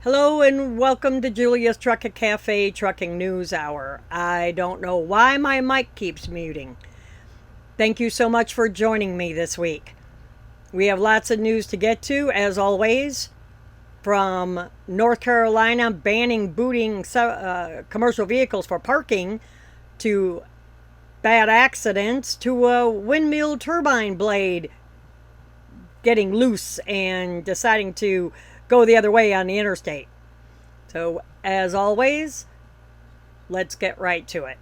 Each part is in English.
Hello and welcome to Julia's Trucker Cafe Trucking News Hour. I don't know why my mic keeps muting. Thank you so much for joining me this week. We have lots of news to get to, as always, from North Carolina banning booting commercial vehicles for parking, to bad accidents, to a windmill turbine blade getting loose and deciding to go the other way on the interstate. So, as always, let's get right to it.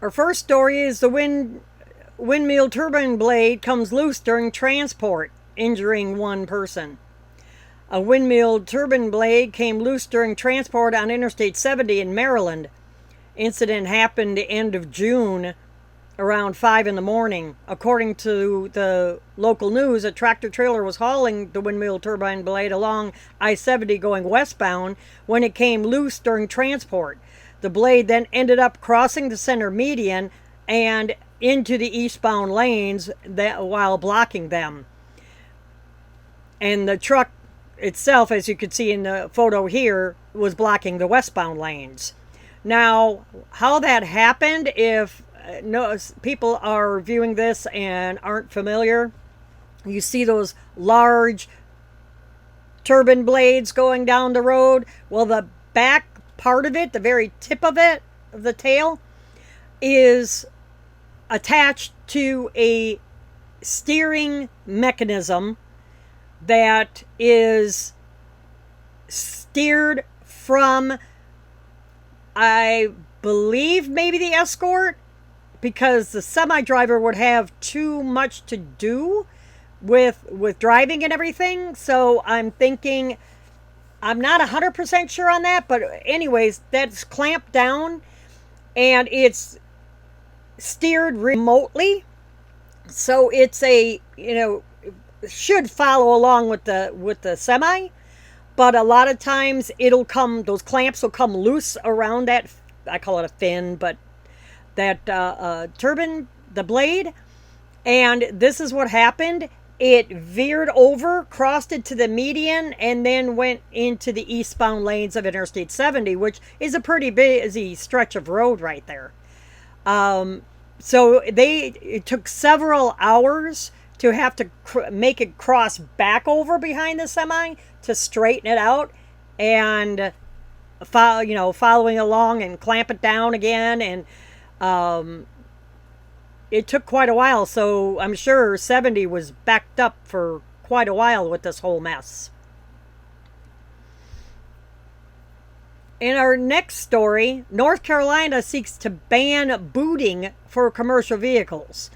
Our first story is the windmill turbine blade comes loose during transport, injuring one person. A windmill turbine blade came loose during transport on Interstate 70 in Maryland. Incident happened the end of June around 5 in the morning. According to the local news, a tractor trailer was hauling the windmill turbine blade along I-70 going westbound when it came loose during transport. The blade then ended up crossing the center median and into the eastbound lanes while blocking them. And the truck itself, as you can see in the photo here, was blocking the westbound lanes. Now, how that happened, if people are viewing this and aren't familiar, you see those large turbine blades going down the road. Well, the back part of it, the very tip of it, of the tail, is attached to a steering mechanism that is steered from, I believe, maybe the Escort, because the semi-driver would have too much to do with driving and everything. So I'm thinking, I'm not 100% sure on that, but anyways, that's clamped down and it's steered remotely. So it's should follow along with the semi, but a lot of times those clamps will come loose around that, I call it a fin, but that turbine, the blade. And this is what happened. It veered over, crossed into the median, and then went into the eastbound lanes of Interstate 70, which is a pretty busy stretch of road right there. So it took several hours to have to make it cross back over behind the semi to straighten it out, and following along and clamp it down again. And it took quite a while, so I'm sure 70 was backed up for quite a while with this whole mess. In our next story, North Carolina seeks to ban booting for commercial vehicles.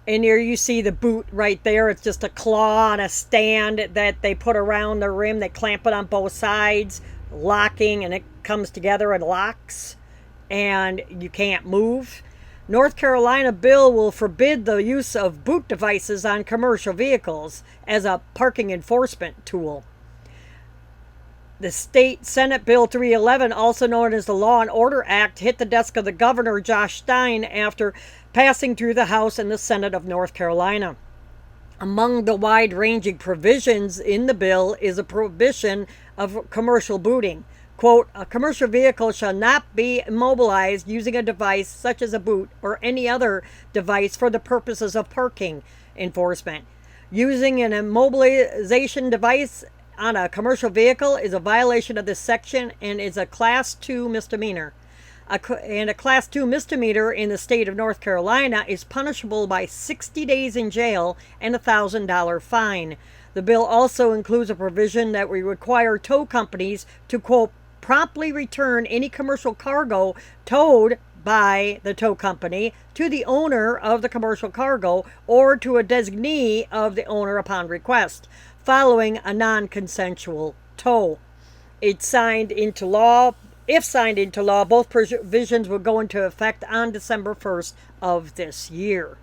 And here you see the boot right there. It's just a claw on a stand that they put around the rim. They clamp it on both sides, locking, and it comes together and locks, and you can't move. North Carolina bill will forbid the use of boot devices on commercial vehicles as a parking enforcement tool. The state Senate Bill 311, also known as the Law and Order Act, hit the desk of the governor, Josh Stein, after passing through the House and the Senate of North Carolina. Among the wide-ranging provisions in the bill is a prohibition of commercial booting. Quote, a commercial vehicle shall not be immobilized using a device such as a boot or any other device for the purposes of parking enforcement. Using an immobilization device on a commercial vehicle is a violation of this section and is a Class 2 misdemeanor. A Class 2 misdemeanor in the state of North Carolina is punishable by 60 days in jail and a $1,000 fine. The bill also includes a provision that will require tow companies to, quote, promptly return any commercial cargo towed by the tow company to the owner of the commercial cargo or to a designee of the owner upon request, following a non-consensual tow. If signed into law, both provisions will go into effect on December 1st of this year.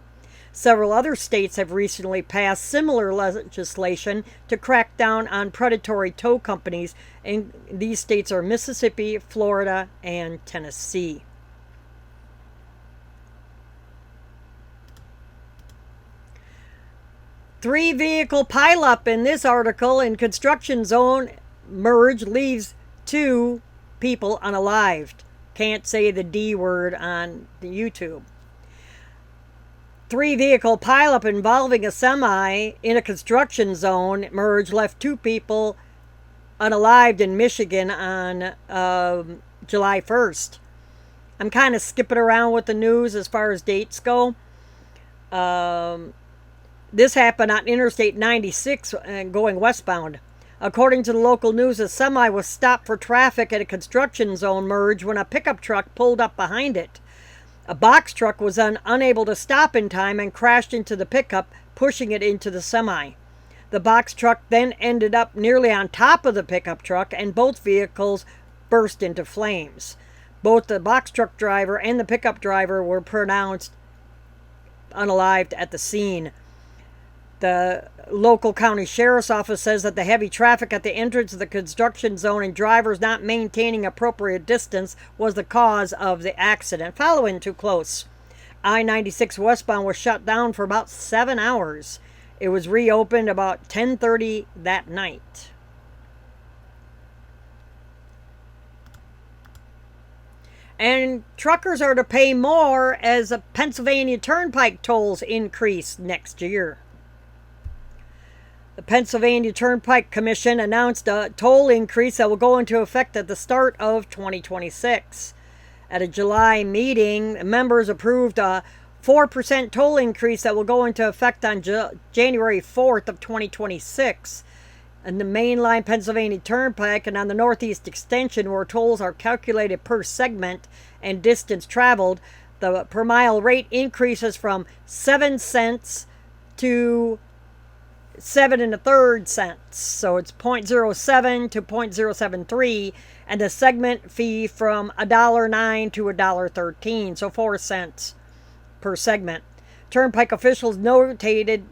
Several other states have recently passed similar legislation to crack down on predatory tow companies, and these states are Mississippi, Florida, and Tennessee. 3-vehicle pileup in this article in construction zone merge leaves 2 people unalived. Can't say the D word on the YouTube. 3-vehicle pileup involving a semi in a construction zone merge left 2 people unalived in Michigan on July 1st. I'm kind of skipping around with the news as far as dates go. This happened on Interstate 96 going westbound. According to the local news, a semi was stopped for traffic at a construction zone merge when a pickup truck pulled up behind it. A box truck was unable to stop in time and crashed into the pickup, pushing it into the semi. The box truck then ended up nearly on top of the pickup truck, and both vehicles burst into flames. Both the box truck driver and the pickup driver were pronounced unalived at the scene. The local county sheriff's office says that the heavy traffic at the entrance of the construction zone and drivers not maintaining appropriate distance was the cause of the accident. Following too close. I-96 westbound was shut down for about 7 hours. It was reopened about 10:30 that night. And truckers are to pay more as the Pennsylvania Turnpike tolls increase next year. The Pennsylvania Turnpike Commission announced a toll increase that will go into effect at the start of 2026. At a July meeting, members approved a 4% toll increase that will go into effect on January 4th of 2026. And the mainline Pennsylvania Turnpike and on the Northeast Extension, where tolls are calculated per segment and distance traveled, the per mile rate increases from 7 cents to 7 1/3 cents. So it's 0.07 to 0.073, and the segment fee from $1.09 to $1.13, so 4 cents per segment. Turnpike officials notated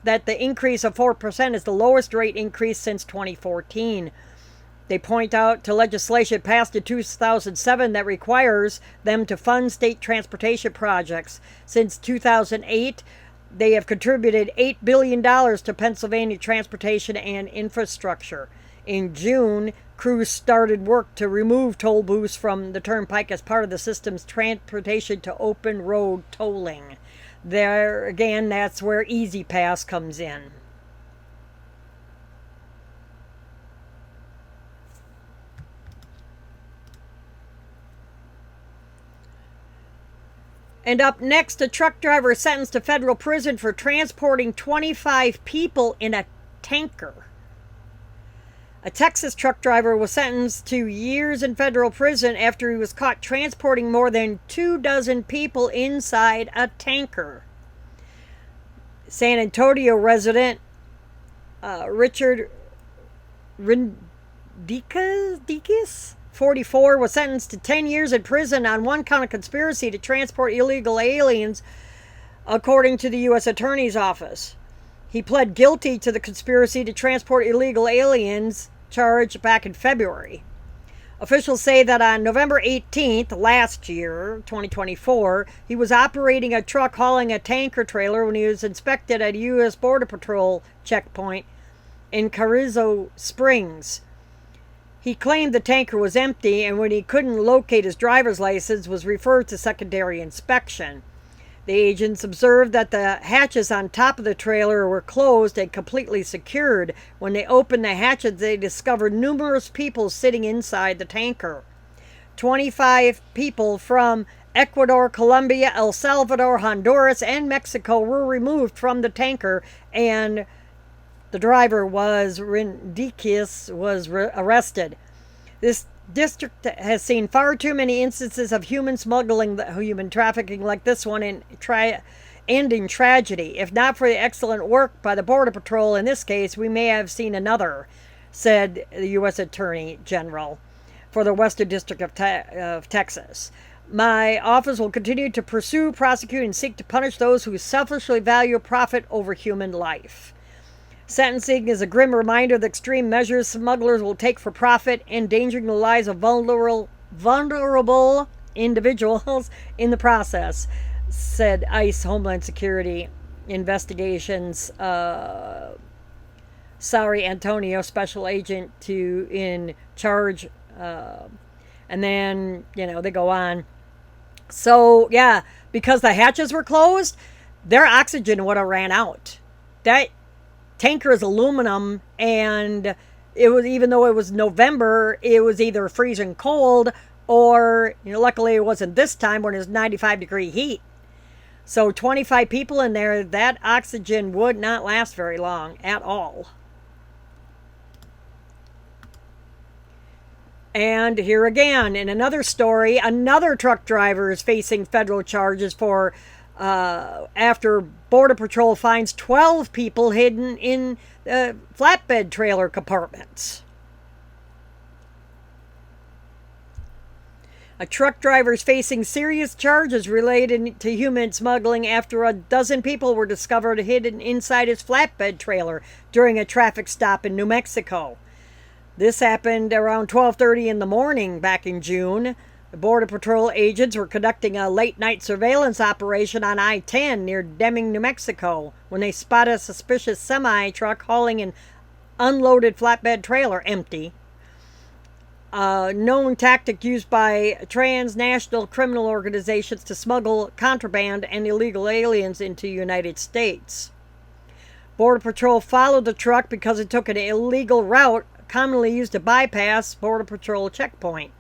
that the increase of 4% is the lowest rate increase since 2014. They point out to legislation passed in 2007 that requires them to fund state transportation projects. Since 2008, they have contributed $8 billion to Pennsylvania transportation and infrastructure. In June, crews started work to remove toll booths from the Turnpike as part of the system's transportation to open road tolling. There again, that's where Easy Pass comes in. And up next, a truck driver sentenced to federal prison for transporting 25 people in a tanker. A Texas truck driver was sentenced to years in federal prison after he was caught transporting more than 24 people inside a tanker. San Antonio resident Richard Rindikis, 44, was sentenced to 10 years in prison on one count of conspiracy to transport illegal aliens, according to the U.S. Attorney's Office. He pled guilty to the conspiracy to transport illegal aliens charge back in February. Officials say that on November 18th last year, 2024, he was operating a truck hauling a tanker trailer when he was inspected at a U.S. Border Patrol checkpoint in Carrizo Springs. He claimed the tanker was empty, and when he couldn't locate his driver's license, was referred to secondary inspection. The agents observed that the hatches on top of the trailer were closed and completely secured. When they opened the hatches, they discovered numerous people sitting inside the tanker. 25 people from Ecuador, Colombia, El Salvador, Honduras, and Mexico were removed from the tanker, and the driver was arrested. This district has seen far too many instances of human smuggling, human trafficking like this one, ending tragedy. If not for the excellent work by the Border Patrol in this case, we may have seen another, said the U.S. Attorney General for the Western District of Texas. My office will continue to pursue, prosecute, and seek to punish those who selfishly value profit over human life. Sentencing is a grim reminder of the extreme measures smugglers will take for profit, endangering the lives of vulnerable individuals in the process, said ICE Homeland Security investigations. Sorry, Antonio, special agent in charge. And then, they go on. So, yeah, because the hatches were closed, their oxygen would have ran out. That tanker is aluminum, and it was, even though it was November, it was either freezing cold or, luckily it wasn't this time when it was 95-degree heat. So 25 people in there, that oxygen would not last very long at all. And here again, in another story, another truck driver is facing federal charges for after Border Patrol finds 12 people hidden in flatbed trailer compartments. A truck driver is facing serious charges related to human smuggling after a dozen people were discovered hidden inside his flatbed trailer during a traffic stop in New Mexico. This happened around 12:30 in the morning back in June. The Border Patrol agents were conducting a late-night surveillance operation on I-10 near Deming, New Mexico, when they spotted a suspicious semi-truck hauling an unloaded flatbed trailer empty. A known tactic used by transnational criminal organizations to smuggle contraband and illegal aliens into the United States. Border Patrol followed the truck because it took an illegal route commonly used to bypass Border Patrol checkpoint.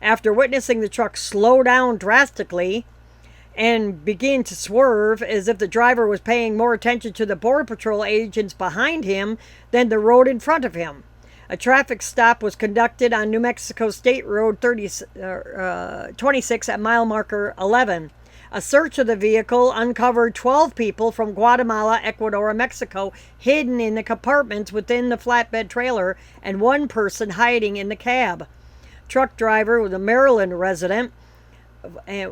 After witnessing the truck slow down drastically and begin to swerve as if the driver was paying more attention to the Border Patrol agents behind him than the road in front of him. A traffic stop was conducted on New Mexico State Road 26 at mile marker 11. A search of the vehicle uncovered 12 people from Guatemala, Ecuador, and Mexico hidden in the compartments within the flatbed trailer and one person hiding in the cab. Truck driver, with a Maryland resident,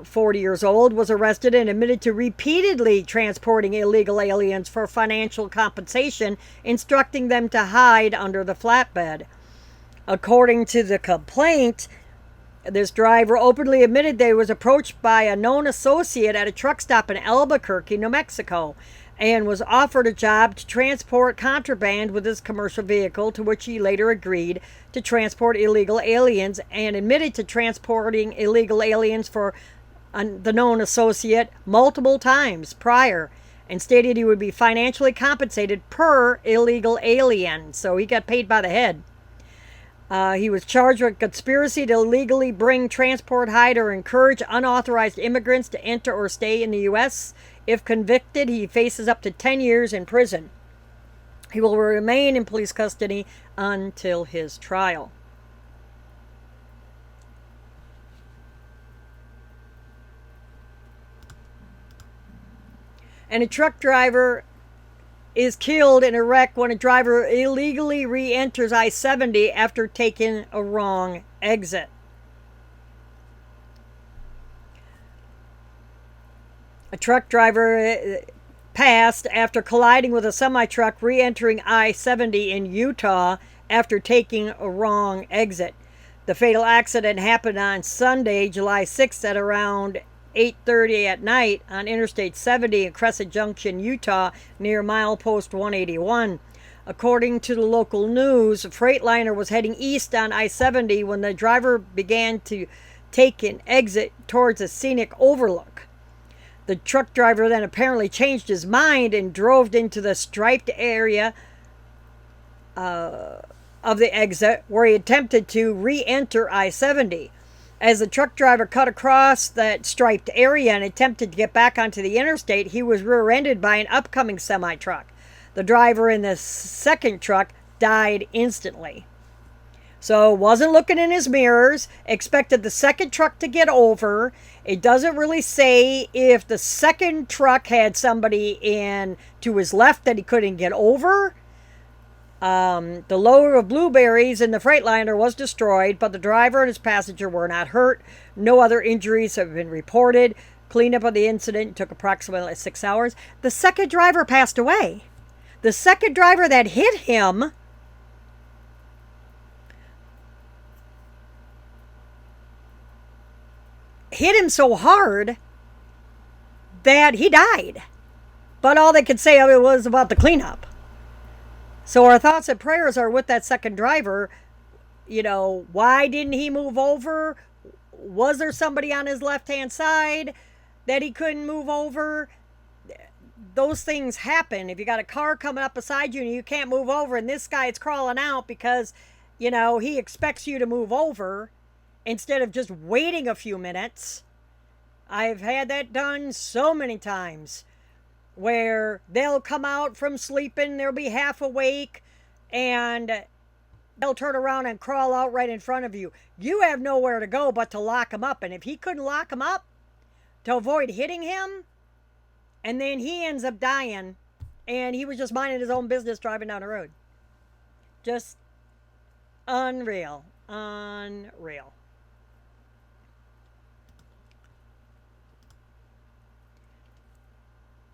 40 years old, was arrested and admitted to repeatedly transporting illegal aliens for financial compensation, instructing them to hide under the flatbed. According to the complaint, this driver openly admitted that he was approached by a known associate at a truck stop in Albuquerque, New Mexico, and was offered a job to transport contraband with his commercial vehicle, to which he later agreed to transport illegal aliens, and admitted to transporting illegal aliens for the known associate multiple times prior, and stated he would be financially compensated per illegal alien. So he got paid by the head. He was charged with conspiracy to illegally bring, transport, hide, or encourage unauthorized immigrants to enter or stay in the U.S. If convicted, he faces up to 10 years in prison. He will remain in police custody until his trial. And a truck driver is killed in a wreck when a driver illegally re-enters I-70 after taking a wrong exit. A truck driver passed after colliding with a semi-truck re-entering I-70 in Utah after taking a wrong exit. The fatal accident happened on Sunday, July 6th at around 8:30 at night on Interstate 70 in Crescent Junction, Utah, near milepost 181. According to the local news, a Freightliner was heading east on I-70 when the driver began to take an exit towards a scenic overlook. The truck driver then apparently changed his mind and drove into the striped area of the exit, where he attempted to re-enter I-70. As the truck driver cut across that striped area and attempted to get back onto the interstate, he was rear-ended by an upcoming semi-truck. The driver in the second truck died instantly. So wasn't looking in his mirrors, expected the second truck to get over. It doesn't really say if the second truck had somebody in to his left that he couldn't get over. The load of blueberries in the Freightliner was destroyed, but the driver and his passenger were not hurt. No other injuries have been reported. Cleanup of the incident took approximately 6 hours. The second driver passed away. The second driver that hit him so hard that he died. But all they could say of it was about the cleanup. So our thoughts and prayers are with that second driver. You know, why didn't he move over? Was there somebody on his left-hand side that he couldn't move over? Those things happen. If you got a car coming up beside you and you can't move over, and this guy is crawling out because, you know, he expects you to move over instead of just waiting a few minutes. I've had that done so many times where they'll come out from sleeping, they'll be half awake, and they'll turn around and crawl out right in front of you. You have nowhere to go but to lock him up. And if he couldn't lock him up to avoid hitting him, and then he ends up dying, and he was just minding his own business driving down the road. Just unreal. Unreal.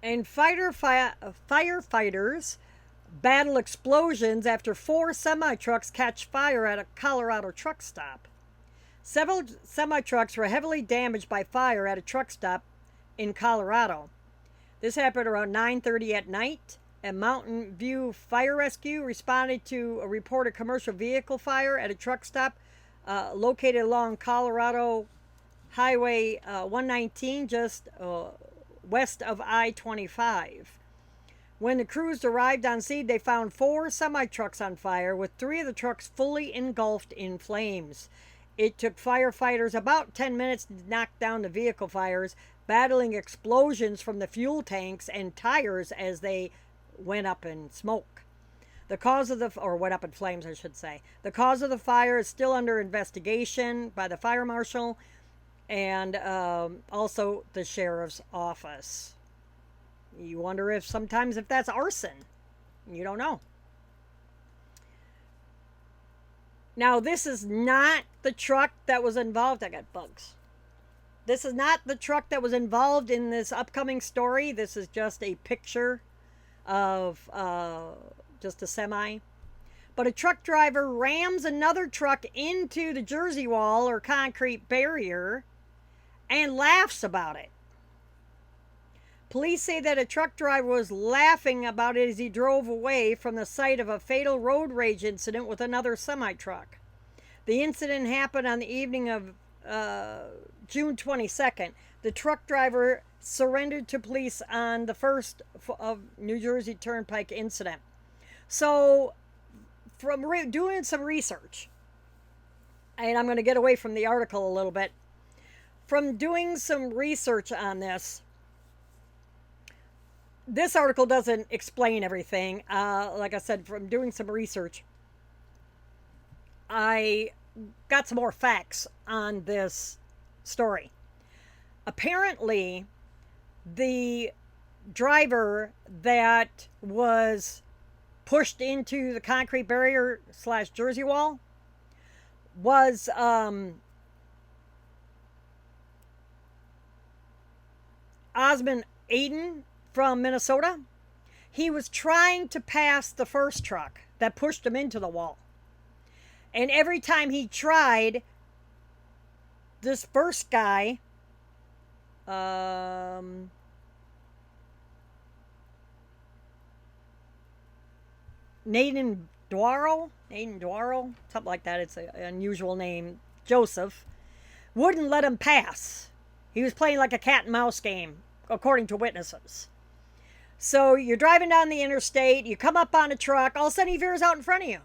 And firefighters battle explosions after 4 semi-trucks catch fire at a Colorado truck stop. Several semi-trucks were heavily damaged by fire at a truck stop in Colorado. This happened around 9:30 at night. A Mountain View Fire Rescue responded to a reported commercial vehicle fire at a truck stop located along Colorado Highway 119, just west of I-25. When the crews arrived on scene, they found 4 semi-trucks on fire, with 3 of the trucks fully engulfed in flames. It took firefighters about 10 minutes to knock down the vehicle fires, battling explosions from the fuel tanks and tires as they went up in smoke. The cause of went up in flames, I should say. The cause of the fire is still under investigation by the fire marshal and also the sheriff's office. You wonder if sometimes if that's arson. You don't know. Now, this is not the truck that was involved. I got bugs. This is not the truck that was involved in this upcoming story. This is just a picture of just a semi. But a truck driver rams another truck into the Jersey wall or concrete barrier and laughs about it. Police say that a truck driver was laughing about it as he drove away from the site of a fatal road rage incident with another semi-truck. The incident happened on the evening of June 22nd. The truck driver surrendered to police on the first of New Jersey Turnpike incident. So, from doing some research, and I'm going to get away from the article a little bit, from doing some research on this article doesn't explain everything. Like I said, from doing some research, I got some more facts on this story. Apparently, the driver that was pushed into the concrete barrier / Jersey wall was Osmond Aiden from Minnesota. He was trying to pass the first truck that pushed him into the wall. And every time he tried, this first guy, Naden Dwaro, something like that. It's an unusual name. Joseph wouldn't let him pass. He was playing like a cat and mouse game, according to witnesses. So you're driving down the interstate, you come up on a truck, all of a sudden he veers out in front of you.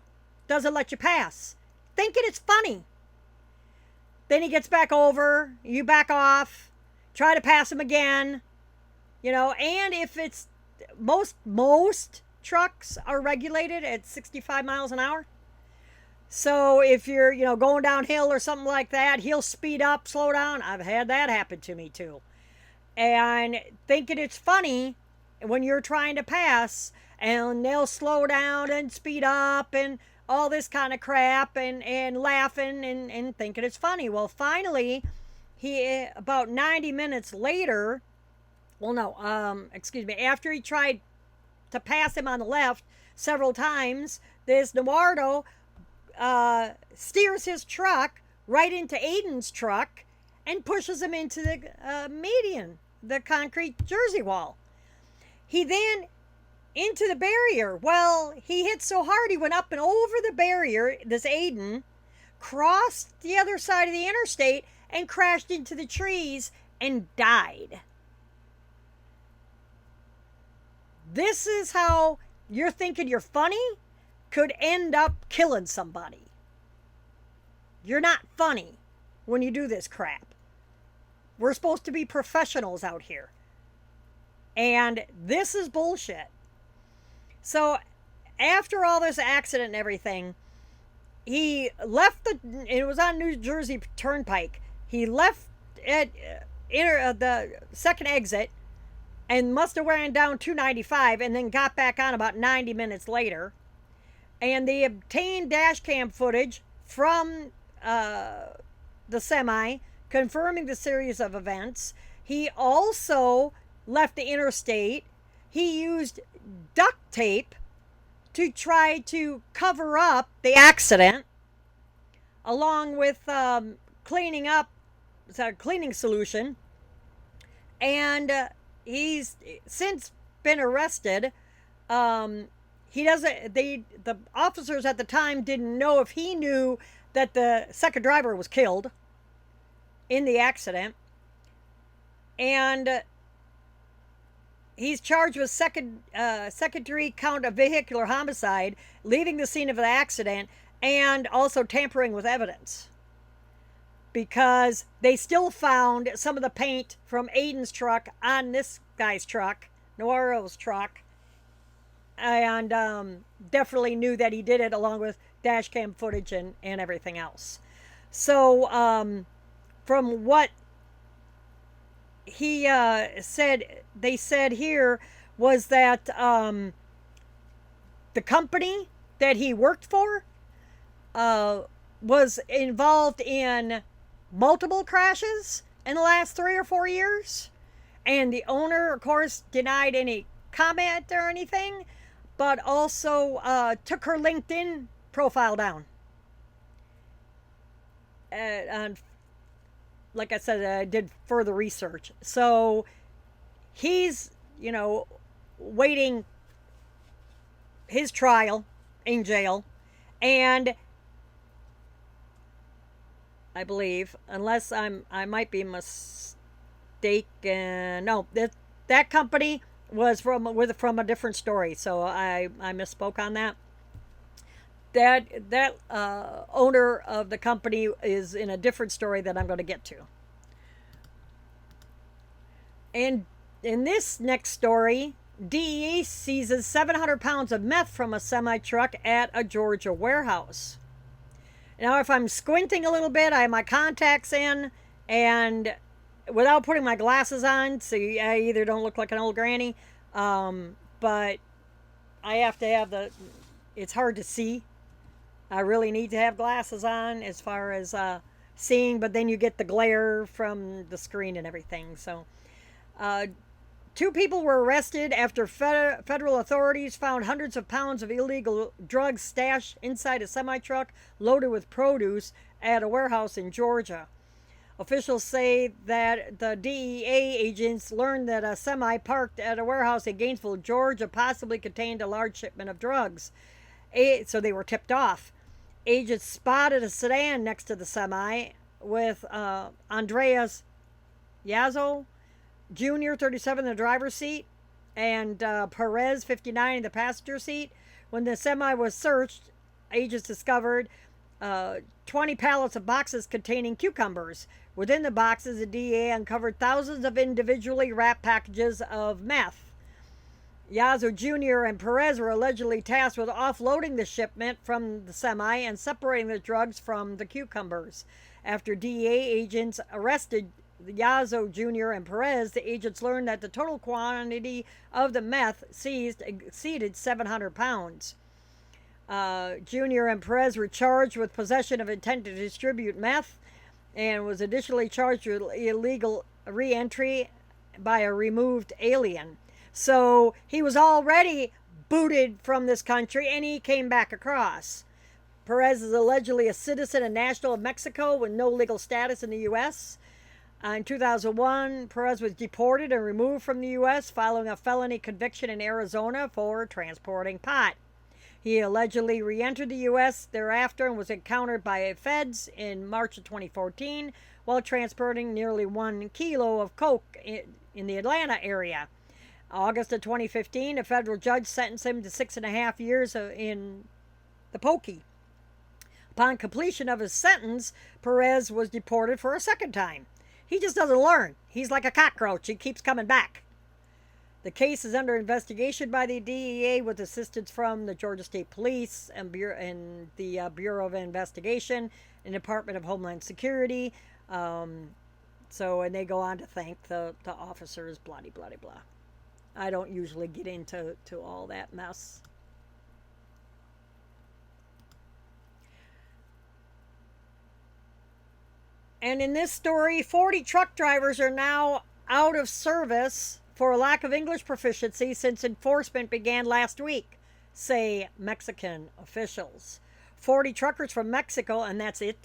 Doesn't let you pass. Thinking it's funny. Then he gets back over, you back off, try to pass him again. You know, and if it's most trucks are regulated at 65 miles an hour. So if you're, going downhill or something like that, he'll speed up, slow down. I've had that happen to me too. And thinking it's funny when you're trying to pass, and they'll slow down and speed up and all this kind of crap and laughing and thinking it's funny. Well, finally, he, about 90 minutes later, after he tried to pass him on the left several times, this Navardo steers his truck right into Aiden's truck and pushes him into the median, the concrete Jersey wall. He then into the barrier. Well, he hit so hard he went up and over the barrier, this Aiden, crossed the other side of the interstate and crashed into the trees and died. This is how you're thinking you're funny could end up killing somebody. You're not funny when you do this crap. We're supposed to be professionals out here. And this is bullshit. So after all this accident and everything, he left it was on New Jersey Turnpike. He left at the second exit and must have ran down 295 and then got back on about 90 minutes later. And they obtained dash cam footage from the semi confirming the series of events. He also left the interstate. He used duct tape to try to cover up the accident, along with cleaning solution. And he's since been arrested. The officers at the time didn't know if he knew that the second driver was killed in the accident. And he's charged with second-degree count of vehicular homicide, leaving the scene of the accident, and also tampering with evidence. Because they still found some of the paint from Aiden's truck on this guy's truck, Noiro's truck, and definitely knew that he did it along with dash cam footage and everything else. So from what he they said here was that the company that he worked for was involved in multiple crashes in the last 3 or 4 years, and the owner, of course, denied any comment or anything, but also took her LinkedIn profile down. And like I said, I did further research. So he's, waiting his trial in jail. And I believe, unless I might be mistaken. No, that company was from a different story. So I misspoke on that. That owner of the company is in a different story that I'm going to get to. And in this next story, DEA seizes 700 pounds of meth from a semi-truck at a Georgia warehouse. Now, if I'm squinting a little bit, I have my contacts in, and without putting my glasses on, so I either don't look like an old granny, but I have to have it's hard to see. I really need to have glasses on as far as seeing, but then you get the glare from the screen and everything. So 2 people were arrested after federal authorities found hundreds of pounds of illegal drugs stashed inside a semi-truck loaded with produce at a warehouse in Georgia. Officials say that the DEA agents learned that a semi parked at a warehouse in Gainesville, Georgia, possibly contained a large shipment of drugs. So they were tipped off. Agents spotted a sedan next to the semi with Andreas Yazzo Jr., 37, in the driver's seat, and Perez, 59, in the passenger seat. When the semi was searched, agents discovered 20 pallets of boxes containing cucumbers. Within the boxes, the DEA uncovered thousands of individually wrapped packages of meth. Yazzo Jr. and Perez were allegedly tasked with offloading the shipment from the semi and separating the drugs from the cucumbers. After DEA agents arrested Yazzo Jr. and Perez, the agents learned that the total quantity of the meth seized exceeded 700 pounds. Jr. and Perez were charged with possession of intent to distribute meth and was additionally charged with illegal re-entry by a removed alien. So he was already booted from this country and he came back across. Perez is allegedly a citizen and national of Mexico with no legal status in the U.S. In 2001, Perez was deported and removed from the U.S. following a felony conviction in Arizona for transporting pot. He allegedly re-entered the U.S. thereafter and was encountered by feds in March of 2014 while transporting nearly 1 kilo of coke in the Atlanta area. August of 2015, a federal judge sentenced him to 6.5 years in the pokey. Upon completion of his sentence, Perez was deported for a second time. He just doesn't learn. He's like a cockroach. He keeps coming back. The case is under investigation by the DEA with assistance from the Georgia State Police and the Bureau of Investigation and Department of Homeland Security. And they go on to thank the officers, blah, blah, blah, blah. I don't usually get into all that mess. And in this story, 40 truck drivers are now out of service for a lack of English proficiency since enforcement began last week, say Mexican officials. 40 truckers from Mexico, and that's it.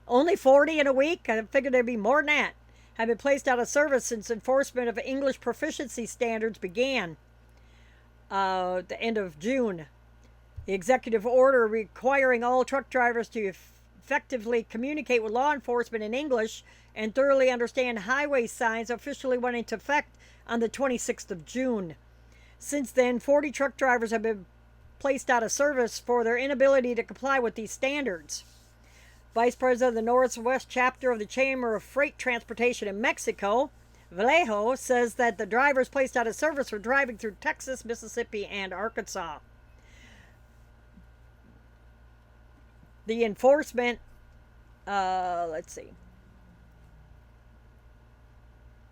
Only 40 in a week? I figured there'd be more than that. Have been placed out of service since enforcement of English proficiency standards began at the end of June. The executive order requiring all truck drivers to effectively communicate with law enforcement in English and thoroughly understand highway signs officially went into effect on the 26th of June. Since then, 40 truck drivers have been placed out of service for their inability to comply with these standards. Vice President of the Northwest Chapter of the Chamber of Freight Transportation in Mexico, Vallejo, says that the drivers placed out of service were driving through Texas, Mississippi, and Arkansas. The enforcement, The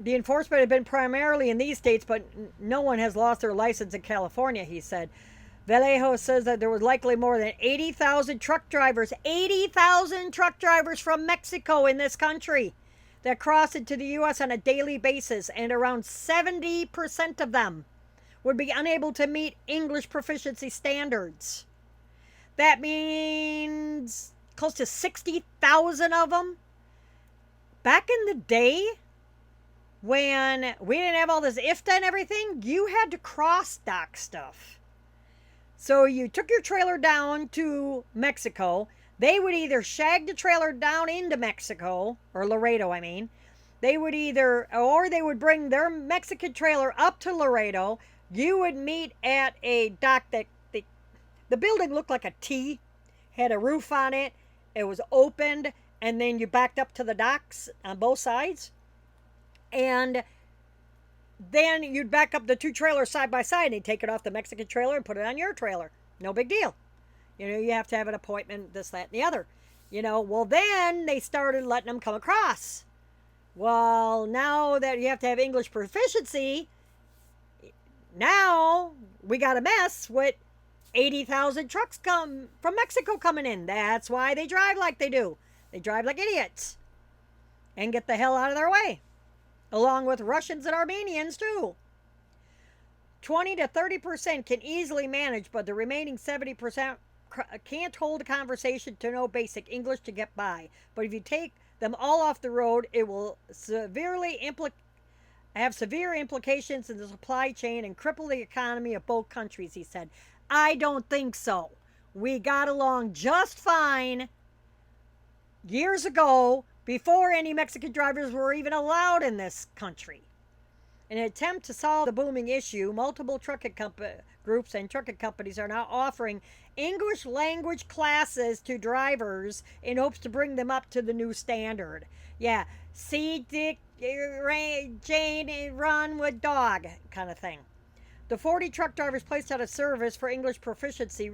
enforcement had been primarily in these states, but no one has lost their license in California, he said. Vallejo says that there was likely more than 80,000 truck drivers from Mexico in this country that cross into the U.S. on a daily basis, and around 70% of them would be unable to meet English proficiency standards. That means close to 60,000 of them. Back in the day, when we didn't have all this IFTA and everything, you had to cross-dock stuff. So you took your trailer down to Mexico. They would either shag the trailer down into Mexico, or Laredo, I mean. They would bring their Mexican trailer up to Laredo. You would meet at a dock that the building looked like a T, had a roof on it. It was opened, and then you backed up to the docks on both sides. And then you'd back up the two trailers side by side, and they'd take it off the Mexican trailer and put it on your trailer. No big deal. You have to have an appointment, this, that, and the other. Well, then they started letting them come across. Well, now that you have to have English proficiency, now we got a mess with 80,000 trucks from Mexico coming in. That's why they drive like they do. They drive like idiots and get the hell out of their way. Along with Russians and Armenians, too. 20 to 30% can easily manage, but the remaining 70% can't hold a conversation to know basic English to get by. But if you take them all off the road, it will have severe implications in the supply chain and cripple the economy of both countries, he said. I don't think so. We got along just fine years ago, before any Mexican drivers were even allowed in this country. In an attempt to solve the booming issue, multiple trucking groups and trucking companies are now offering English language classes to drivers in hopes to bring them up to the new standard. Yeah, see Dick, Jane, run with dog kind of thing. The 40 truck drivers placed out of service for English proficiency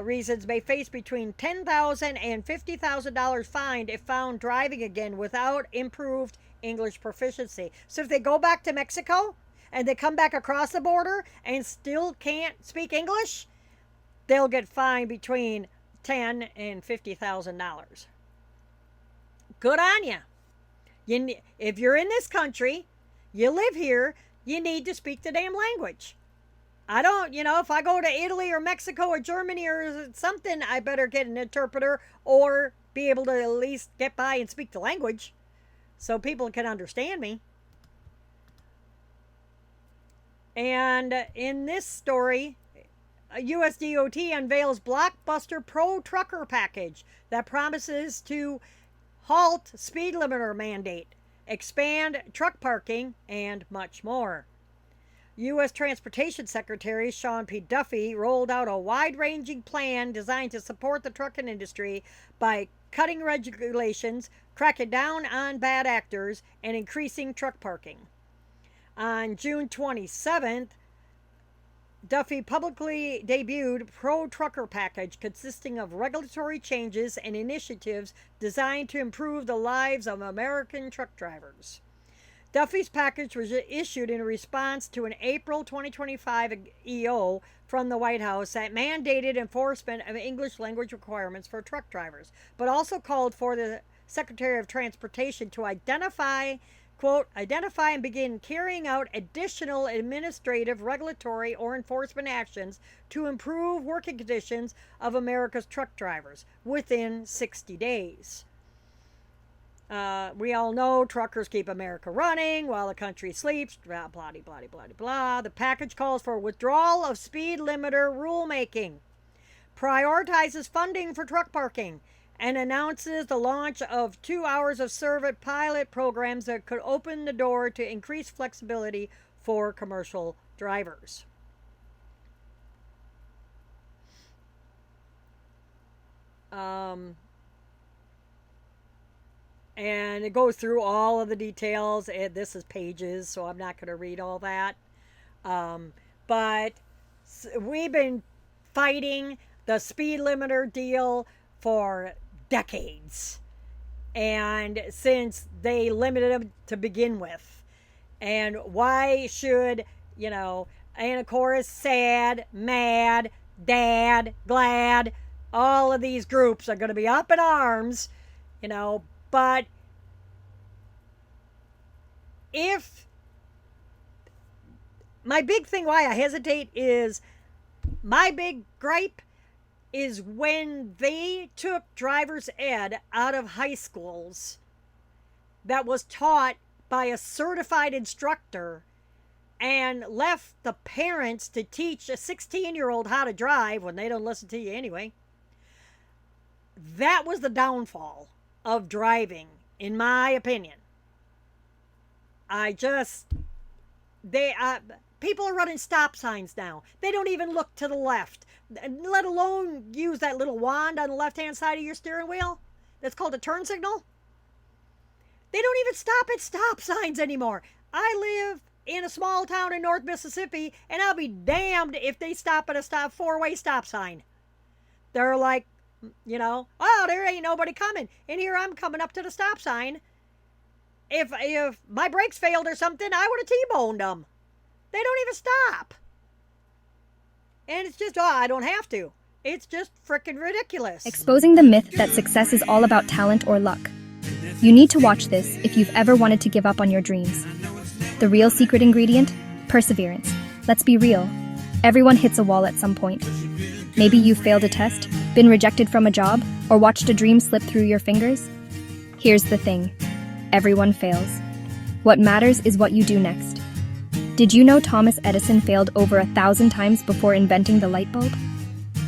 reasons may face between $10,000 and $50,000 fined if found driving again without improved English proficiency. So if they go back to Mexico and they come back across the border and still can't speak English, they'll get fined between $10,000 and $50,000. Good on you. If you're in this country, you live here, you need to speak the damn language. I don't, if I go to Italy or Mexico or Germany or something, I better get an interpreter or be able to at least get by and speak the language. so people can understand me. And in this story, USDOT unveils Blockbuster ProTrucker package that promises to halt speed limiter mandate, expand truck parking, and much more. U.S. Transportation Secretary Sean P. Duffy rolled out a wide-ranging plan designed to support the trucking industry by cutting regulations, cracking down on bad actors, and increasing truck parking. On June 27th, Duffy publicly debuted ProTrucker package consisting of regulatory changes and initiatives designed to improve the lives of American truck drivers. Duffy's package was issued in response to an April 2025 EO from the White House that mandated enforcement of English language requirements for truck drivers, but also called for the Secretary of Transportation to identify, quote, identify and begin carrying out additional administrative, regulatory, or enforcement actions to improve working conditions of America's truck drivers within 60 days. We all know truckers keep America running while the country sleeps, blah, blah, blah, blah, blah. The package calls for withdrawal of speed limiter rulemaking, prioritizes funding for truck parking, and announces the launch of 2 hours of service pilot programs that could open the door to increase flexibility for commercial drivers. And it goes through all of the details. And this is pages, so I'm not going to read all that. But we've been fighting the speed limiter deal for decades. And since they limited them to begin with. And why should, and of course, sad, mad, dad, glad, all of these groups are going to be up in arms, but if my big thing why I hesitate is my big gripe is when they took driver's ed out of high schools that was taught by a certified instructor and left the parents to teach a 16-year-old how to drive when they don't listen to you anyway. That was the downfall of driving, in my opinion. People are running stop signs now. They don't even look to the left, let alone use that little wand on the left-hand side of your steering wheel. That's called a turn signal. They don't even stop at stop signs anymore. I live in a small town in North Mississippi, and I'll be damned if they stop at a four-way stop sign. They're like, oh, there ain't nobody coming. And here I'm coming up to the stop sign. If my brakes failed or something, I would have T-boned them. They don't even stop. And it's just, I don't have to. It's just freaking ridiculous. Exposing the myth that success is all about talent or luck. You need to watch this if you've ever wanted to give up on your dreams. The real secret ingredient? Perseverance. Let's be real. Everyone hits a wall at some point. Maybe you've failed a test, been rejected from a job, or watched a dream slip through your fingers. Here's the thing. Everyone fails. What matters is what you do next. Did you know Thomas Edison failed over 1,000 times before inventing the light bulb?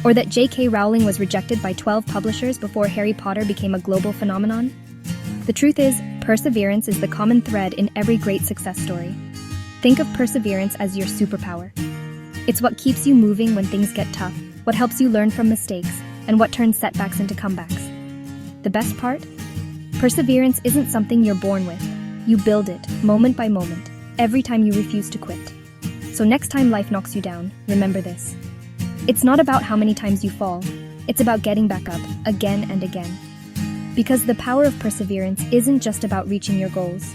Or that J.K. Rowling was rejected by 12 publishers before Harry Potter became a global phenomenon? The truth is, perseverance is the common thread in every great success story. Think of perseverance as your superpower. It's what keeps you moving when things get tough, what helps you learn from mistakes, and what turns setbacks into comebacks. The best part? Perseverance isn't something you're born with. You build it, moment by moment, every time you refuse to quit. So next time life knocks you down, remember this. It's not about how many times you fall. It's about getting back up, again and again. Because the power of perseverance isn't just about reaching your goals.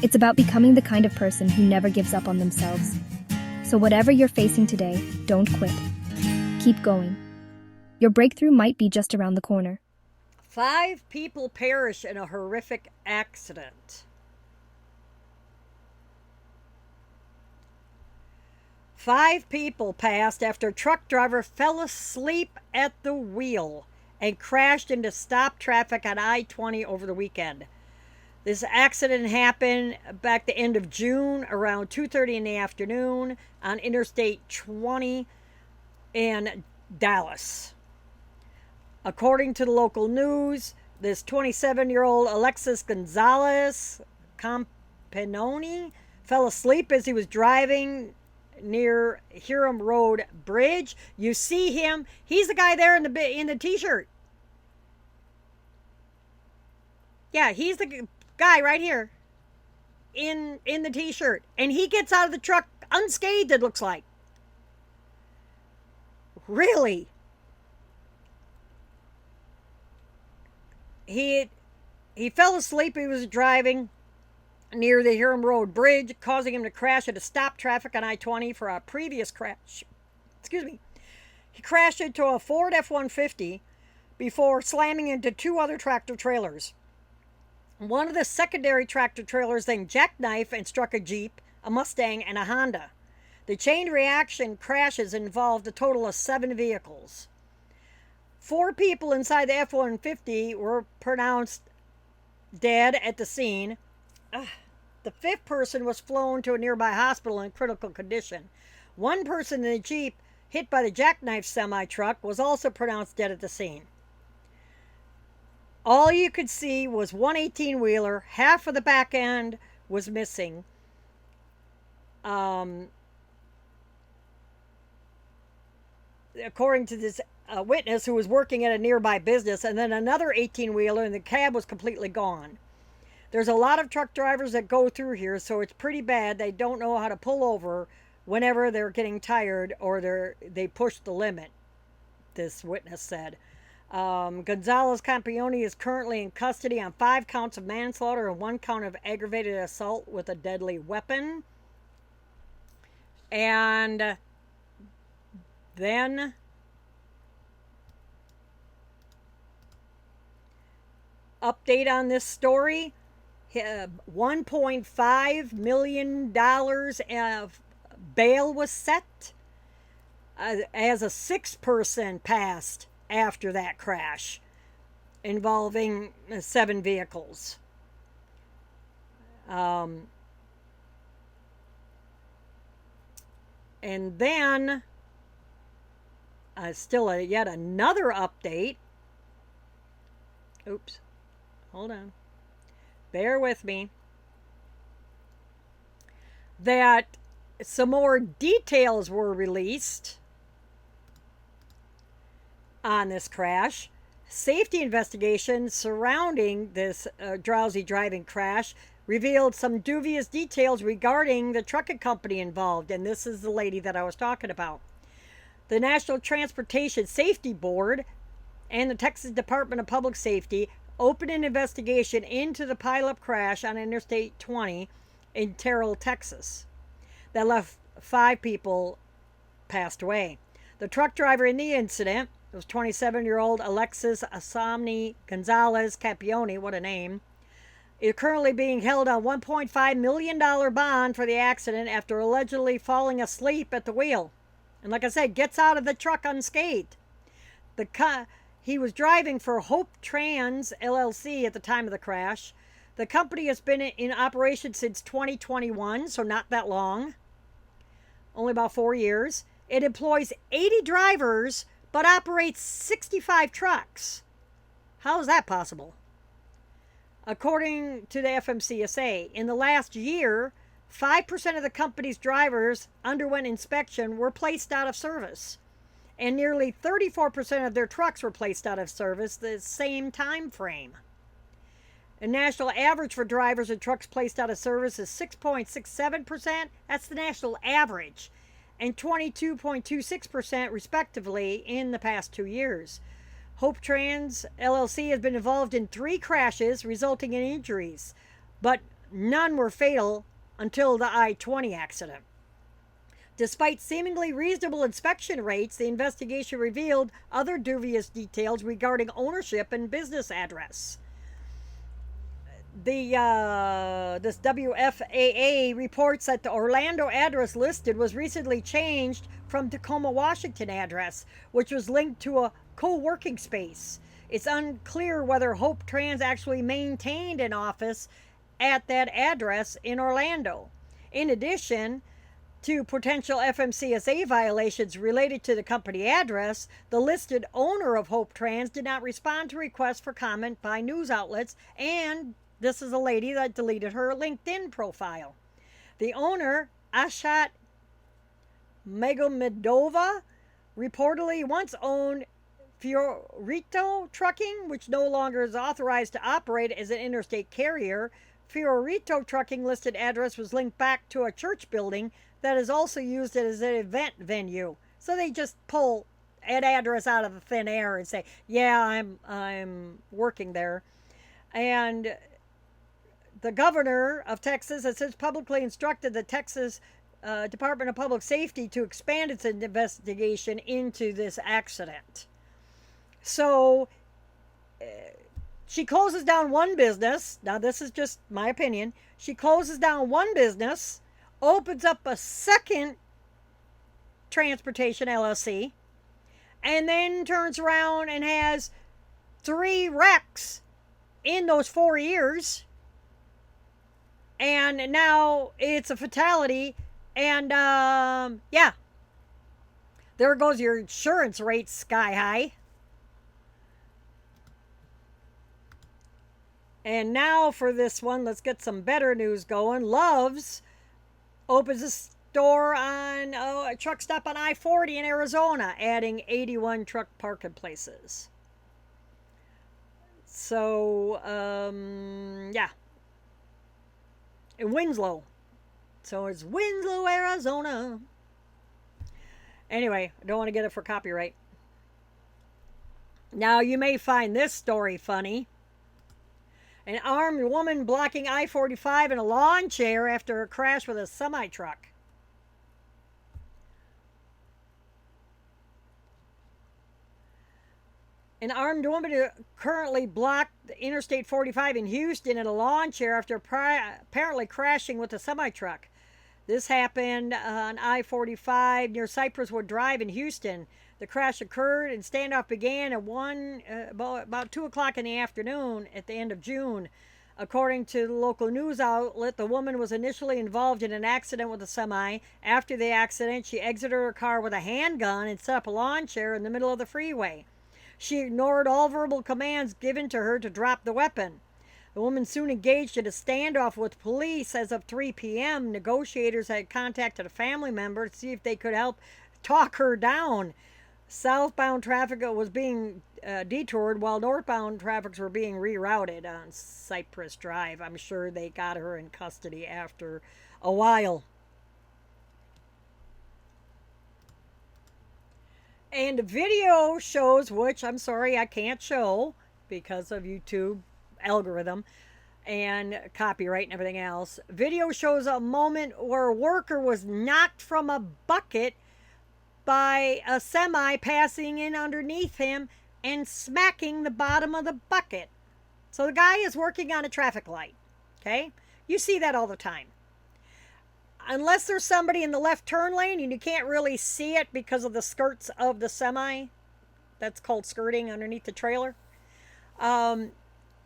It's about becoming the kind of person who never gives up on themselves. So whatever you're facing today, don't quit. Keep going. Your breakthrough might be just around the corner. 5 people perish in a horrific accident. 5 people passed after truck driver fell asleep at the wheel and crashed into stop traffic on I-20 over the weekend. This accident happened back the end of June around 2:30 in the afternoon on Interstate 20 in Dallas. According to the local news, this 27-year-old Alexis Gonzalez Campanoni fell asleep as he was driving near Hiram Road Bridge. You see him. He's the guy there in the t-shirt. Yeah, he's the guy right here in the t-shirt. And he gets out of the truck unscathed, it looks like. Really? He fell asleep. He was driving near the Hiram Road Bridge, causing him to crash into stop traffic on I-20 for a previous crash. Excuse me. He crashed into a Ford F-150 before slamming into two other tractor trailers. One of the secondary tractor trailers then jackknifed and struck a Jeep, a Mustang, and a Honda. The chain reaction crashes involved a total of 7 vehicles. 4 people inside the F-150 were pronounced dead at the scene. The 5th person was flown to a nearby hospital in critical condition. 1 person in the Jeep hit by the jackknife semi-truck was also pronounced dead at the scene. All you could see was one 18-wheeler. Half of the back end was missing. According to this witness who was working at a nearby business, and then another 18-wheeler, and the cab was completely gone. There's a lot of truck drivers that go through here, so it's pretty bad. They don't know how to pull over whenever they're getting tired or they push the limit, this witness said. Gonzalez Campione is currently in custody on 5 counts of manslaughter and 1 count of aggravated assault with a deadly weapon. And then update on this story. $1.5 million of bail was set as a 6th person passed after that crash involving 7 vehicles. And then yet another update. Oops. Hold on. Bear with me. That some more details were released on this crash. Safety investigations surrounding this drowsy driving crash revealed some dubious details regarding the trucking company involved, and this is the lady that I was talking about. The National Transportation Safety Board and the Texas Department of Public Safety opened an investigation into the pileup crash on Interstate 20 in Terrell, Texas, that left 5 people passed away. The truck driver in the incident was 27-year-old Alexis Asamni Gonzalez Campione, what a name, is currently being held on $1.5 million bond for the accident after allegedly falling asleep at the wheel. And like I said, gets out of the truck unscathed. He was driving for Hope Trans LLC at the time of the crash. The company has been in operation since 2021, so not that long. Only about 4 years. It employs 80 drivers, but operates 65 trucks. How is that possible? According to the FMCSA, in the last year, 5% of the company's drivers underwent inspection were placed out of service, and nearly 34% of their trucks were placed out of service the same time frame. The national average for drivers and trucks placed out of service is 6.67%. That's the national average, and 22.26% respectively in the past 2 years. Hope Trans LLC has been involved in 3 crashes resulting in injuries, but none were fatal until the I-20 accident. Despite seemingly reasonable inspection rates, the investigation revealed other dubious details regarding ownership and business address. This WFAA reports that the Orlando address listed was recently changed from Tacoma, Washington address, which was linked to a co-working space. It's unclear whether Hope Trans actually maintained an office at that address in Orlando. In addition to potential FMCSA violations related to the company address, the listed owner of Hope Trans did not respond to requests for comment by news outlets, and this is a lady that deleted her LinkedIn profile. The owner, Ashat Magomedova, reportedly once owned Fiorito Trucking, which no longer is authorized to operate as an interstate carrier. Fiorito Trucking listed address was linked back to a church building that is also used as an event venue. So they just pull an address out of the thin air and say, "Yeah, I'm working there." And the governor of Texas has since publicly instructed the Texas Department of Public Safety to expand its investigation into this accident. So she closes down one business. Now, this is just my opinion. She closes down one business, opens up a second transportation LLC, and then turns around and has 3 wrecks in those 4 years. And now it's a fatality. And yeah, there goes your insurance rates sky high. And now for this one, let's get some better news going. Love's opens a store on a truck stop on I-40 in Arizona, adding 81 truck parking places. So, yeah. In Winslow. So it's Winslow, Arizona. Anyway, I don't want to get it for copyright. Now, you may find this story funny. An armed woman blocking I-45 in a lawn chair after a crash with a semi-truck. An armed woman currently blocked Interstate 45 in Houston in a lawn chair after apparently crashing with a semi-truck. This happened on I-45 near Cypresswood Drive in Houston. The crash occurred and standoff began at about 2 o'clock in the afternoon at the end of June. According to the local news outlet, the woman was initially involved in an accident with a semi. After the accident, she exited her car with a handgun and set up a lawn chair in the middle of the freeway. She ignored all verbal commands given to her to drop the weapon. The woman soon engaged in a standoff with police. As of 3 p.m., negotiators had contacted a family member to see if they could help talk her down. Southbound traffic was being detoured while northbound traffic were being rerouted on Cypress Drive. I'm sure they got her in custody after a while. And video shows, which I'm sorry I can't show because of YouTube algorithm and copyright and everything else. Video shows a moment where a worker was knocked from a bucket by a semi passing in underneath him and smacking the bottom of the bucket. So the guy is working on a traffic light. Okay? You see that all the time. Unless there's somebody in the left turn lane and you can't really see it because of the skirts of the semi. That's called skirting underneath the trailer. And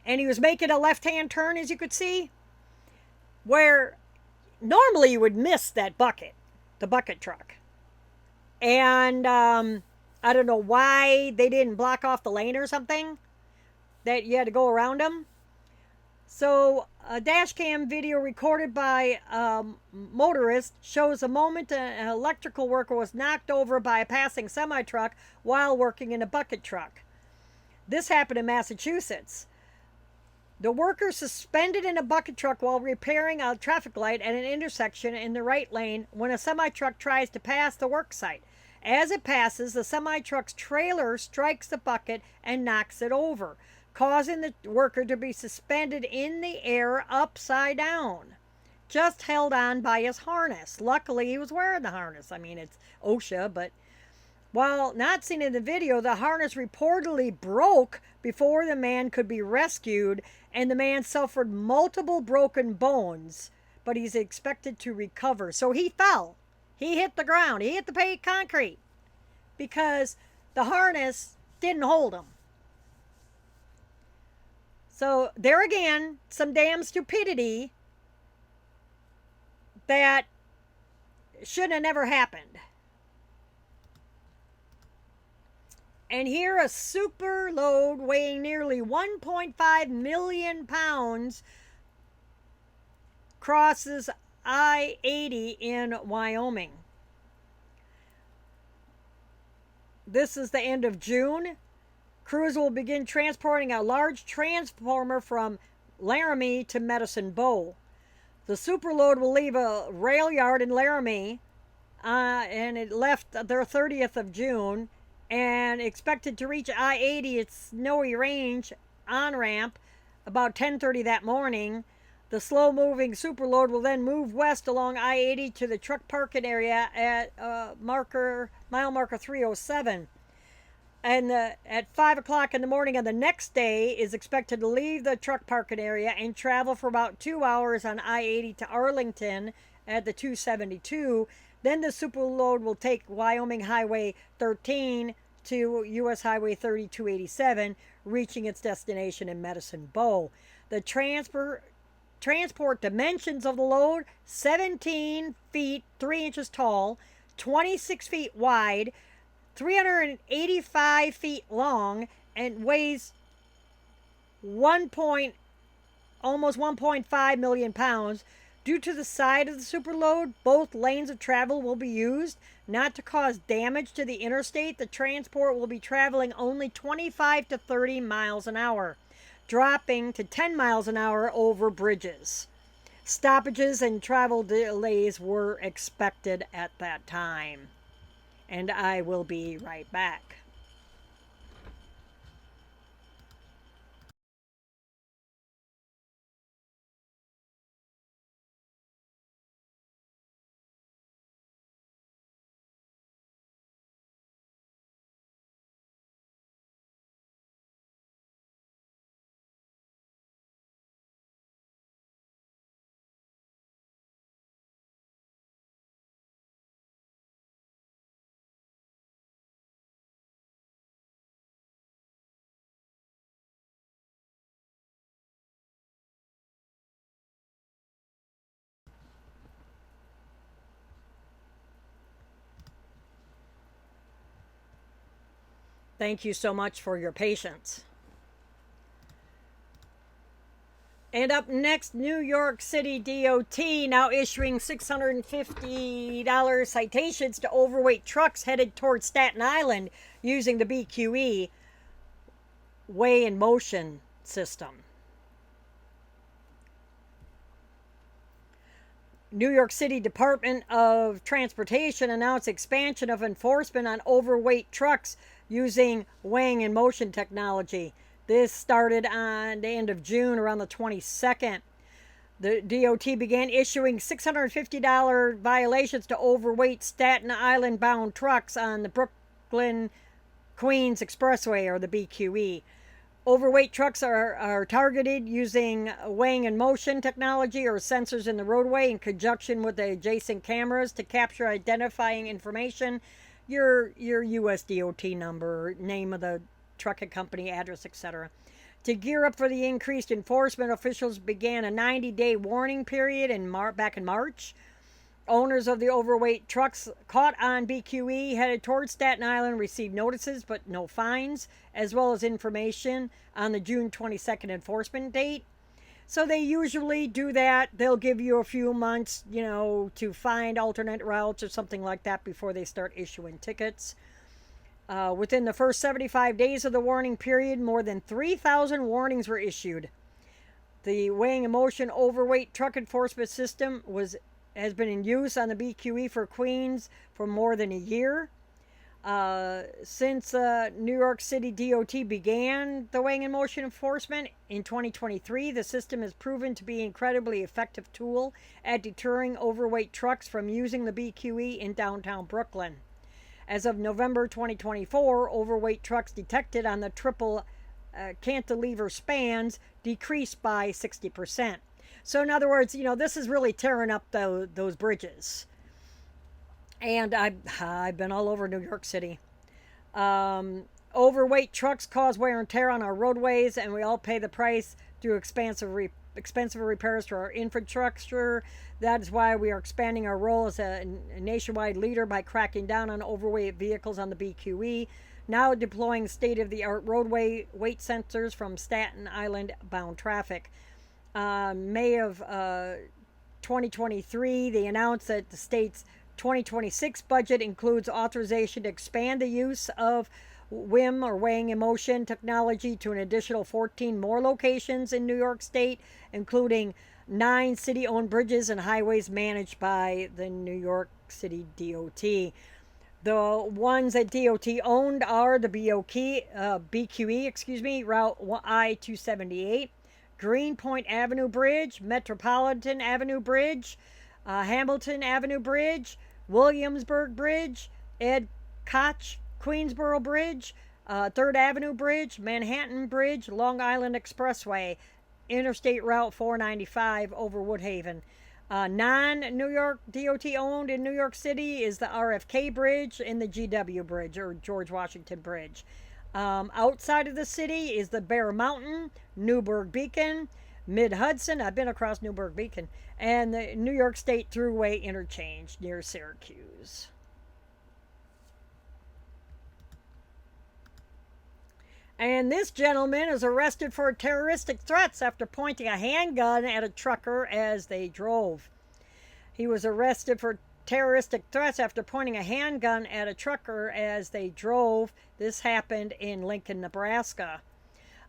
he was making a left-hand turn, as you could see, where normally you would miss that bucket, the bucket truck. And I don't know why they didn't block off the lane or something, that you had to go around them. So a dash cam video recorded by a motorist shows a moment an electrical worker was knocked over by a passing semi-truck while working in a bucket truck. This happened in Massachusetts. The worker suspended in a bucket truck while repairing a traffic light at an intersection in the right lane when a semi-truck tries to pass the work site. As it passes, the semi-truck's trailer strikes the bucket and knocks it over, causing the worker to be suspended in the air upside down, just held on by his harness. Luckily, he was wearing the harness. I mean, it's OSHA, but while not seen in the video, the harness reportedly broke before the man could be rescued, and the man suffered multiple broken bones, but he's expected to recover. So he fell. He hit the ground. He hit the paved concrete because the harness didn't hold him. So there again, some damn stupidity that should have never happened. And here a super load weighing nearly 1.5 million pounds crosses I-80 in Wyoming. This is the end of June. Crews will begin transporting a large transformer from Laramie to Medicine Bow. The superload will leave a rail yard in Laramie, and it left their 30th of June, and expected to reach I-80, its snowy range on-ramp, about 10:30 that morning. The slow-moving superload will then move west along I-80 to the truck parking area at mile marker 307. And at 5 o'clock in the morning on the next day is expected to leave the truck parking area and travel for about 2 hours on I-80 to Arlington at the 272. Then the superload will take Wyoming Highway 13 to U.S. Highway 3287, reaching its destination in Medicine Bow. The transport dimensions of the load: 17 feet 3 inches tall, 26 feet wide, 385 feet long, and weighs almost 1.5 million pounds. Due to the size of the superload, both lanes of travel will be used. Not to cause damage to the interstate, the transport will be traveling only 25 to 30 miles an hour, dropping to 10 miles an hour over bridges. Stoppages and travel delays were expected at that time. And I will be right back. Thank you so much for your patience. And up next, New York City DOT now issuing $650 citations to overweight trucks headed towards Staten Island using the BQE weigh in motion system. New York City Department of Transportation announced expansion of enforcement on overweight trucks using weighing in motion technology. This started on the end of June, around the 22nd. The DOT began issuing $650 violations to overweight Staten Island bound trucks on the Brooklyn Queens Expressway, or the BQE. Overweight trucks are targeted using weighing in motion technology or sensors in the roadway in conjunction with the adjacent cameras to capture identifying information, your US DOT number, name of the trucking company, address, etc. To gear up for the increased enforcement, officials began a 90-day warning period back in March. Owners of the overweight trucks caught on BQE headed towards Staten Island received notices but no fines, as well as information on the June 22nd enforcement date. So they usually do that. They'll give you a few months, to find alternate routes or something like that before they start issuing tickets. Within the first 75 days of the warning period, more than 3,000 warnings were issued. The weighing in motion overweight truck enforcement system has been in use on the BQE for Queens for more than a year. Since New York City DOT began the weighing in motion enforcement in 2023, the system has proven to be an incredibly effective tool at deterring overweight trucks from using the BQE in downtown Brooklyn. As of November 2024, overweight trucks detected on the triple cantilever spans decreased by 60%. So in other words, this is really tearing up those bridges. And I've been all over New York City. Overweight trucks cause wear and tear on our roadways, and we all pay the price through expensive repairs to our infrastructure. That is why we are expanding our role as a nationwide leader by cracking down on overweight vehicles on the BQE, now deploying state-of-the-art roadway weight sensors from Staten Island bound traffic. May of 2023, they announced that the state's 2026 budget includes authorization to expand the use of WIM, or weighing in motion technology, to an additional 14 more locations in New York State, including 9 city-owned bridges and highways managed by the New York City DOT. The ones that DOT owned are the BQE, Route I-278, Greenpoint Avenue Bridge, Metropolitan Avenue Bridge, Hamilton Avenue Bridge, Williamsburg Bridge, Ed Koch Queensboro Bridge, 3rd Avenue Bridge, Manhattan Bridge, Long Island Expressway, Interstate Route 495 over Woodhaven. Non-New York DOT owned in New York City is the RFK Bridge and the GW Bridge, or George Washington Bridge. Outside of the city is the Bear Mountain, Newburgh Beacon, Mid-Hudson, I've been across Newburgh Beacon, and the New York State Thruway Interchange near Syracuse. And this gentleman is arrested for terroristic threats after pointing a handgun at a trucker as they drove. He was arrested for terroristic threats after pointing a handgun at a trucker as they drove. This happened in Lincoln, Nebraska.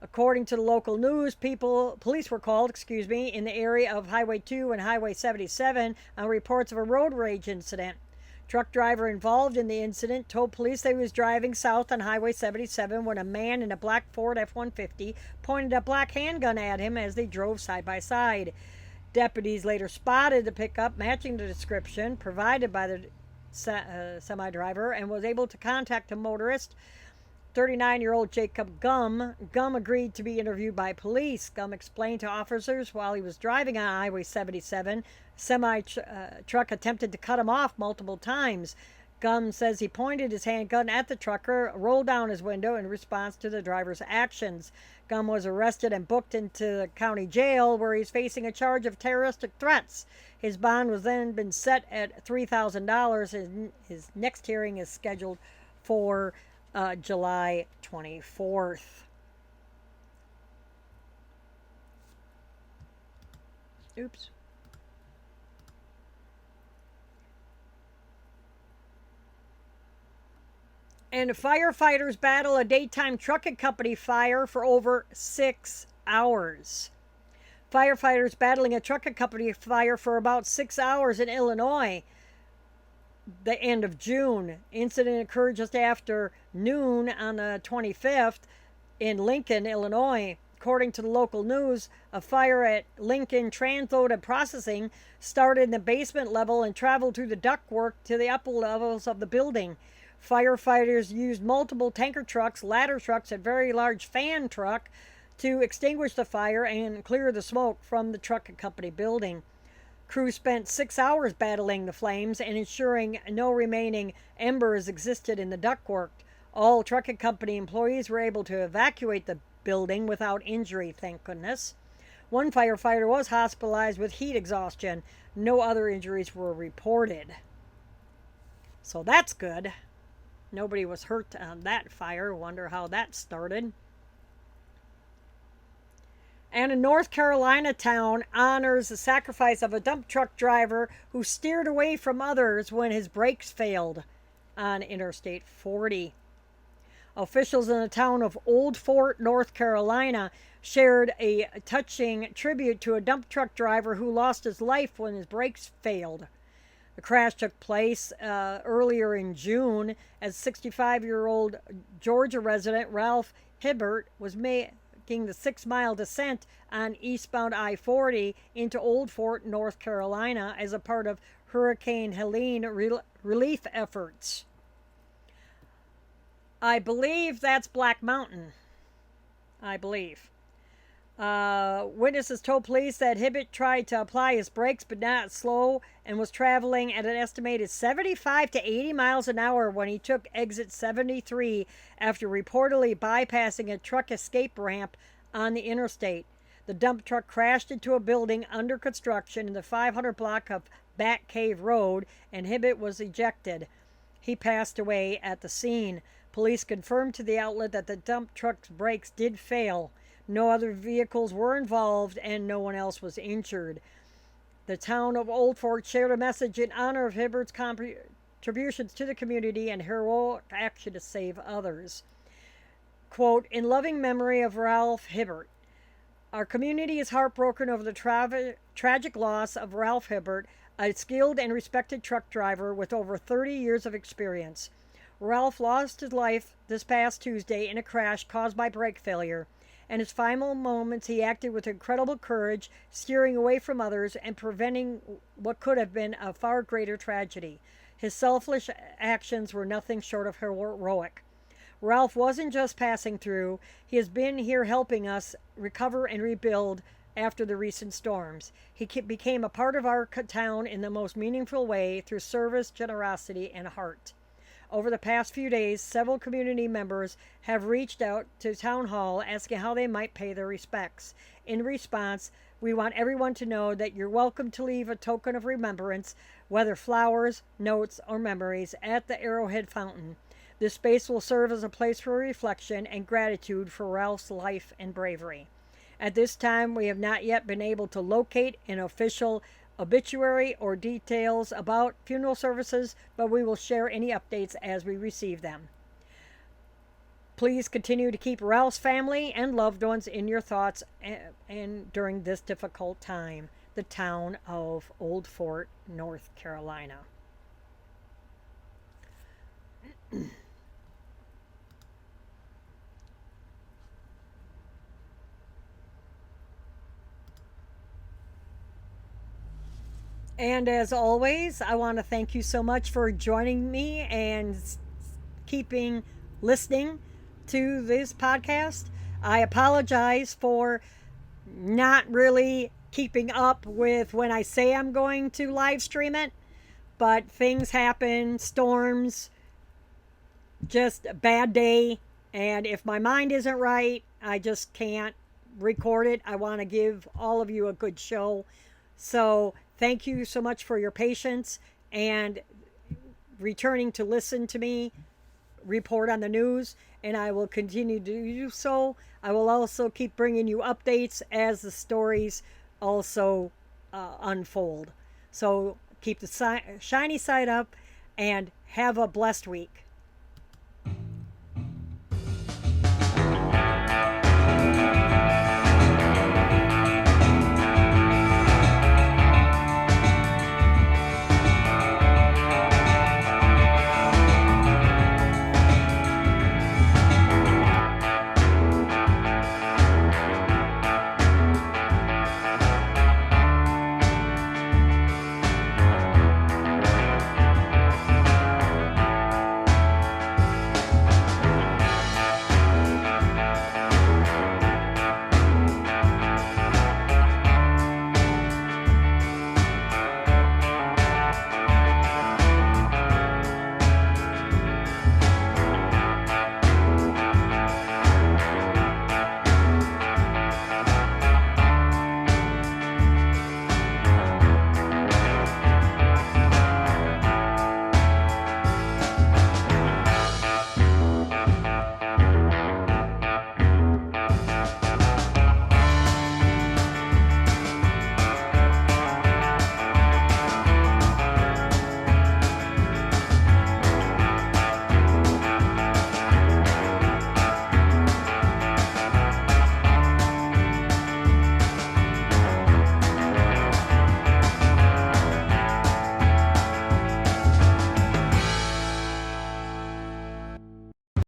According to the local news, police were called, in the area of Highway 2 and Highway 77 on reports of a road rage incident. Truck driver involved in the incident told police that he was driving south on Highway 77 when a man in a black Ford F-150 pointed a black handgun at him as they drove side by side. Deputies later spotted the pickup matching the description provided by the semi-driver and was able to contact the motorist, 39-year-old Jacob Gum. Gum agreed to be interviewed by police. Gum explained to officers while he was driving on Highway 77, semi-truck attempted to cut him off multiple times. Gum says he pointed his handgun at the trucker, rolled down his window in response to the driver's actions. Gum was arrested and booked into the county jail, where he's facing a charge of terroristic threats. His bond was then been set at $3,000. His next hearing is scheduled for July 24th. Oops. And firefighters battle a daytime trucking company fire for over 6 hours. Firefighters battling a trucking company fire for about 6 hours in Illinois. The end of June. Incident occurred just after noon on the 25th in Lincoln, Illinois. According to the local news, a fire at Lincoln Transload Processing started in the basement level and traveled through the ductwork to the upper levels of the building. Firefighters used multiple tanker trucks, ladder trucks, and very large fan truck to extinguish the fire and clear the smoke from the trucking company building. Crew spent 6 hours battling the flames and ensuring no remaining embers existed in the ductwork. All trucking company employees were able to evacuate the building without injury, thank goodness. One firefighter was hospitalized with heat exhaustion. No other injuries were reported. So that's good. Nobody was hurt on that fire. Wonder how that started. And a North Carolina town honors the sacrifice of a dump truck driver who steered away from others when his brakes failed on Interstate 40. Officials in the town of Old Fort, North Carolina, shared a touching tribute to a dump truck driver who lost his life when his brakes failed. The crash took place earlier in June as 65-year-old Georgia resident Ralph Hibbert was making the 6-mile descent on eastbound I-40 into Old Fort, North Carolina as a part of Hurricane Helene relief efforts. I believe that's Black Mountain. I believe. Witnesses told police that Hibbert tried to apply his brakes but not slow and was traveling at an estimated 75 to 80 miles an hour when he took exit 73 after reportedly bypassing a truck escape ramp on the interstate. The dump truck crashed into a building under construction in the 500 block of Bat Cave Road, and Hibbett was ejected. He passed away at the scene. Police confirmed to the outlet that the dump truck's brakes did fail. No other vehicles were involved, and no one else was injured. The town of Old Fort shared a message in honor of Hibbert's contributions to the community and heroic action to save others. Quote, in loving memory of Ralph Hibbert, our community is heartbroken over the tragic loss of Ralph Hibbert, a skilled and respected truck driver with over 30 years of experience. Ralph lost his life this past Tuesday in a crash caused by brake failure. In his final moments, he acted with incredible courage, steering away from others and preventing what could have been a far greater tragedy. His selfless actions were nothing short of heroic. Ralph wasn't just passing through. He has been here helping us recover and rebuild after the recent storms. He became a part of our town in the most meaningful way through service, generosity, and heart. Over the past few days, several community members have reached out to Town Hall asking how they might pay their respects. In response, we want everyone to know that you're welcome to leave a token of remembrance, whether flowers, notes, or memories, at the Arrowhead Fountain. This space will serve as a place for reflection and gratitude for Ralph's life and bravery. At this time, we have not yet been able to locate an official obituary or details about funeral services, but we will share any updates as we receive them. Please continue to keep Ralph's family and loved ones in your thoughts and during this difficult time. The town of Old Fort, North Carolina. And as always, I want to thank you so much for joining me and keeping listening to this podcast. I apologize for not really keeping up with when I say I'm going to live stream it, but things happen, storms, just a bad day, and if my mind isn't right, I just can't record it. I want to give all of you a good show. So thank you so much for your patience and returning to listen to me report on the news, and I will continue to do so. I will also keep bringing you updates as the stories also unfold. So keep the shiny side up and have a blessed week.